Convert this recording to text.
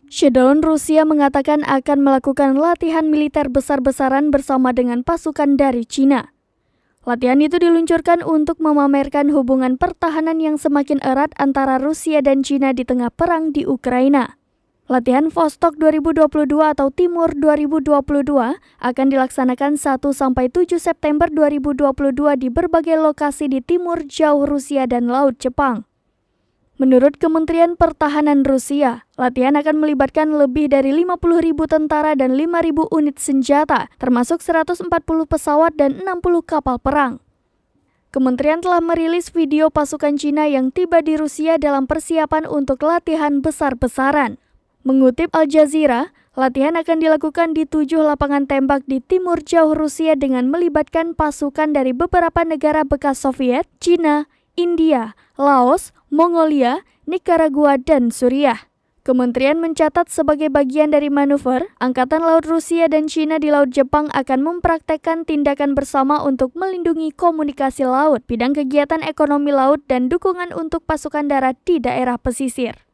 Shahdown Rusia mengatakan akan melakukan latihan militer besar-besaran bersama dengan pasukan dari Cina. Latihan itu diluncurkan untuk memamerkan hubungan pertahanan yang semakin erat antara Rusia dan Cina di tengah perang di Ukraina. Latihan Vostok 2022 atau Timur 2022 akan dilaksanakan 1-7 September 2022 di berbagai lokasi di timur jauh Rusia dan Laut Jepang. Menurut Kementerian Pertahanan Rusia, latihan akan melibatkan lebih dari 50.000 tentara dan 5.000 unit senjata, termasuk 140 pesawat dan 60 kapal perang. Kementerian telah merilis video pasukan Cina yang tiba di Rusia dalam persiapan untuk latihan besar-besaran. Mengutip Al Jazeera, latihan akan dilakukan di 7 lapangan tembak di timur jauh Rusia dengan melibatkan pasukan dari beberapa negara bekas Soviet, Cina, India, Laos, Mongolia, Nicaragua, dan Suriah. Kementerian mencatat sebagai bagian dari manuver, Angkatan Laut Rusia dan Cina di Laut Jepang akan mempraktekkan tindakan bersama untuk melindungi komunikasi laut, bidang kegiatan ekonomi laut, dan dukungan untuk pasukan darat di daerah pesisir.